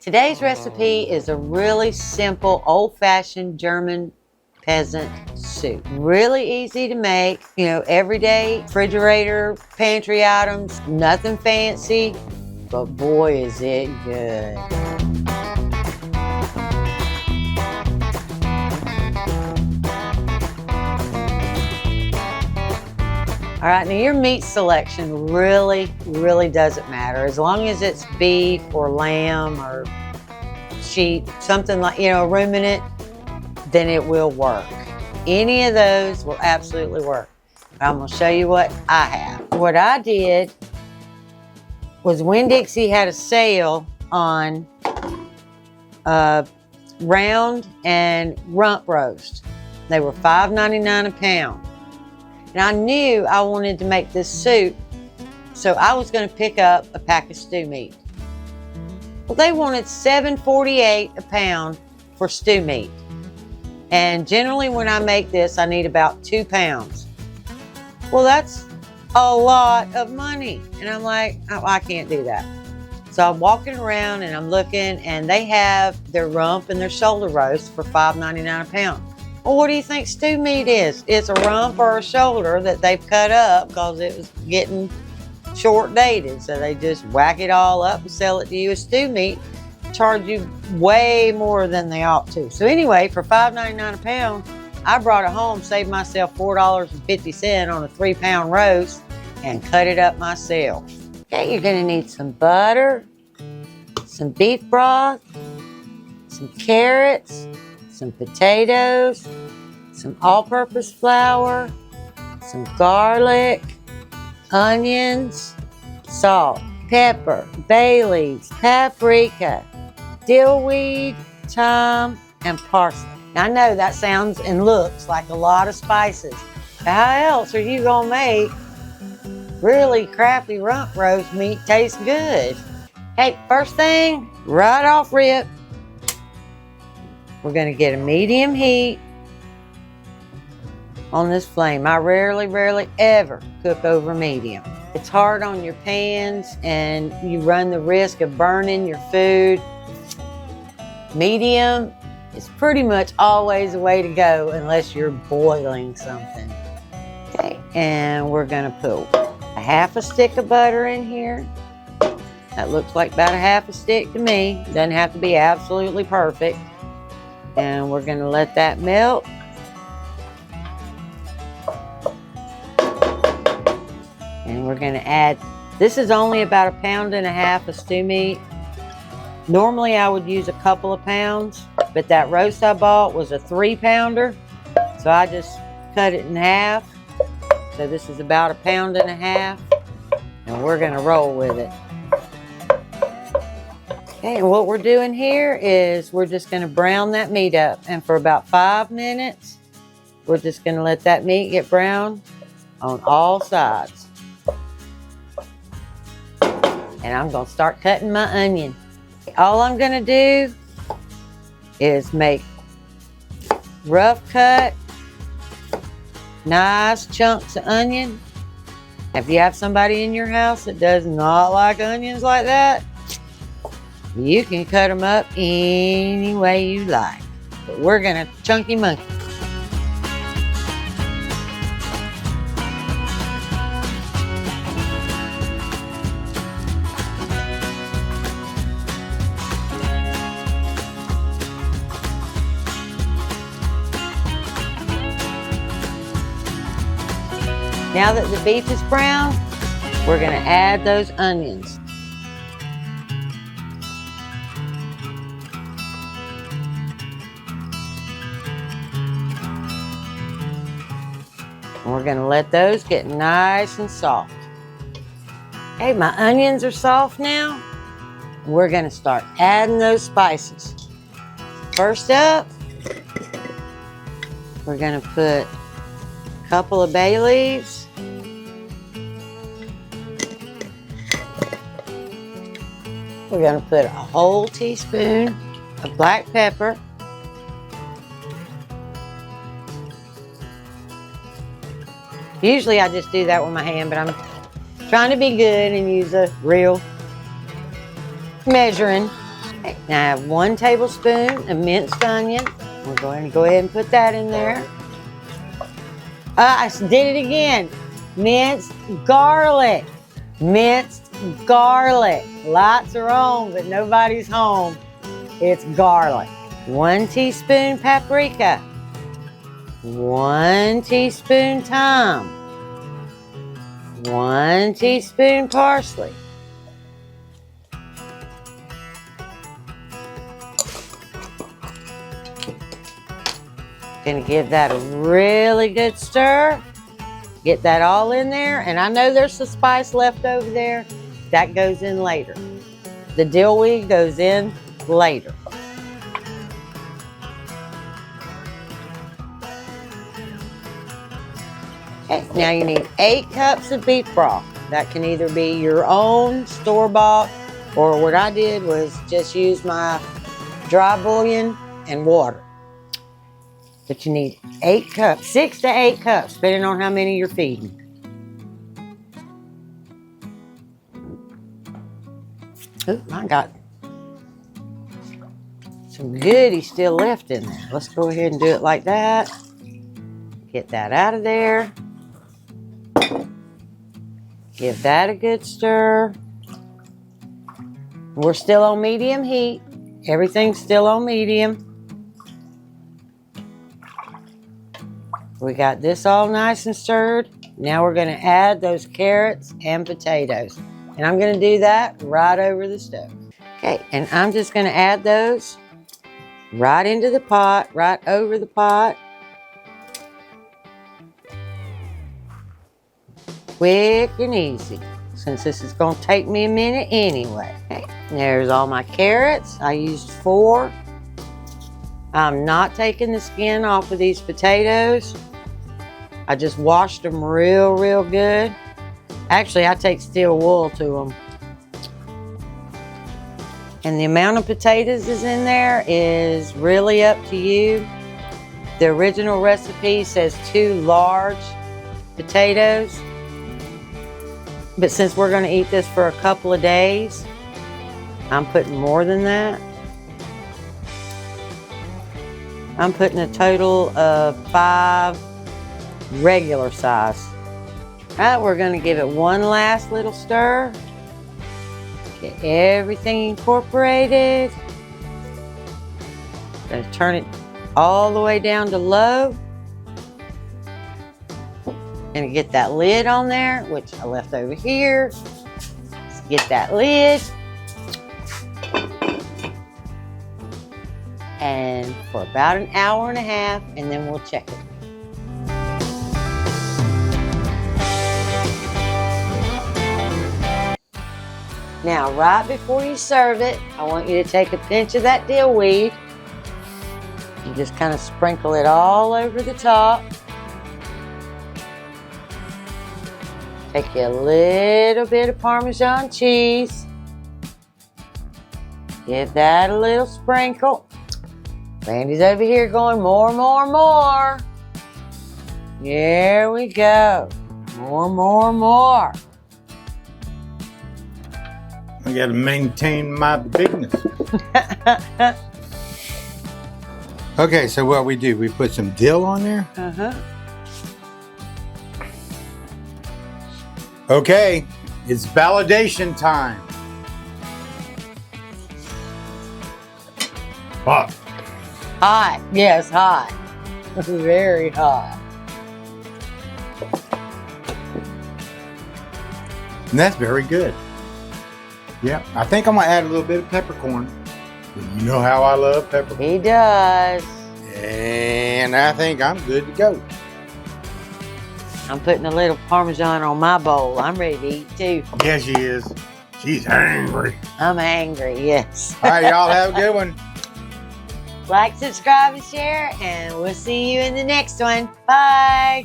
Today's recipe is a really simple, old-fashioned German peasant soup. Really easy to make, everyday refrigerator, pantry items, nothing fancy, but boy is it good. All right, now your meat selection really doesn't matter. As long as it's beef or lamb or sheep, something like, a ruminant, then it will work. Any of those will absolutely work. But I'm gonna show you what I have. What I did was Winn-Dixie had a sale on round and rump roast. They were $5.99 a pound. And I knew I wanted to make this soup, so I was going to pick up a pack of stew meat. Well, they wanted $7.48 a pound for stew meat. And generally when I make this, I need about 2 pounds. Well, that's a lot of money. And I'm like, oh, I can't do that. So I'm walking around and I'm looking, and they have their rump and their shoulder roast for $5.99 a pound. Well, what do you think stew meat is? It's a rump or a shoulder that they've cut up because it was getting short dated. So they just whack it all up and sell it to you as stew meat, charge you way more than they ought to. So anyway, for $5.99 a pound, I brought it home, saved myself $4.50 on a 3-pound roast, and cut it up myself. Okay, you're gonna need some butter, some beef broth, some carrots, some potatoes, some all-purpose flour, some garlic, onions, salt, pepper, bay leaves, paprika, dill weed, thyme, and parsley. Now I know that sounds and looks like a lot of spices. How else are you gonna make really crappy rump roast meat taste good? Hey, first thing, right off rip, we're going to get a medium heat on this flame. I rarely ever cook over medium. It's hard on your pans and you run the risk of burning your food. Medium is pretty much always the way to go unless you're boiling something. Okay, and we're going to put a half a stick of butter in here. That looks like about a half a stick to me. Doesn't have to be absolutely perfect. And we're going to let that melt. And we're going to add, this is only about 1.5 pounds of stew meat. Normally I would use a couple of pounds, but that roast I bought was a 3-pounder. So I just cut it in half. So this is about 1.5 pounds. And we're going to roll with it. Okay, and what we're doing here is we're just going to brown that meat up. And for about 5 minutes, we're just going to let that meat get brown on all sides. And I'm going to start cutting my onion. All I'm going to do is make rough cut, nice chunks of onion. If you have somebody in your house that does not like onions like that, you can cut them up any way you like. But we're gonna chunky monkey. Now that the beef is brown, we're gonna add those onions. And we're going to let those get nice and soft. Okay, my onions are soft now. We're going to start adding those spices. First up, we're going to put a couple of bay leaves. We're going to put a whole teaspoon of black pepper. Usually I just do that with my hand, but I'm trying to be good and use a real measuring. Okay, now I have 1 tablespoon of minced onion. We're going to go ahead and put that in there. I did it again. Minced garlic. Minced garlic. Lights are on, but nobody's home. It's garlic. 1 teaspoon paprika. 1 teaspoon thyme. 1 teaspoon parsley. Gonna give that a really good stir. Get that all in there. And I know there's some spice left over there. That goes in later. The dillweed goes in later. Okay, now you need 8 cups of beef broth. That can either be your own store-bought, or what I did was just use my dry bouillon and water. But you need 8 cups, 6 to 8 cups, depending on how many you're feeding. Ooh, I got some goodies still left in there. Let's go ahead and do it like that. Get that out of there. Give that a good stir. We're still on medium heat. Everything's still on medium. We got this all nice and stirred. Now we're going to add those carrots and potatoes. And I'm going to do that right over the stove. Okay, and I'm just going to add those right into the pot, right over the pot. Quick and easy, since this is going to take me a minute anyway. Okay, there's all my carrots. I used 4. I'm not taking the skin off of these potatoes. I just washed them real good. Actually, I take steel wool to them. And the amount of potatoes is in there is really up to you. The original recipe says 2 large potatoes. But since we're going to eat this for a couple of days, I'm putting more than that. I'm putting a total of 5 regular size. All right, we're going to give it one last little stir. Get everything incorporated. Going to turn it all the way down to low. Going to get that lid on there, which I left over here. Let's get that lid. And for about an hour and a half, and then we'll check it. Now, right before you serve it, I want you to take a pinch of that dill weed and just kind of sprinkle it all over the top. Take you a little bit of Parmesan cheese. Give that a little sprinkle. Randy's over here going more. There we go. More. I gotta maintain my bigness. Okay, so what we do, we put some dill on there. Okay, it's validation time. Hot. Hot, yes, hot. Very hot. And that's very good. Yeah, I think I'm gonna add a little bit of peppercorn. You know how I love peppercorn. He does. And I think I'm good to go. I'm putting a little Parmesan on my bowl. I'm ready to eat too. Yeah, she is. She's angry. I'm angry, yes. All right, y'all have a good one. Like, subscribe, and share, and we'll see you in the next one. Bye.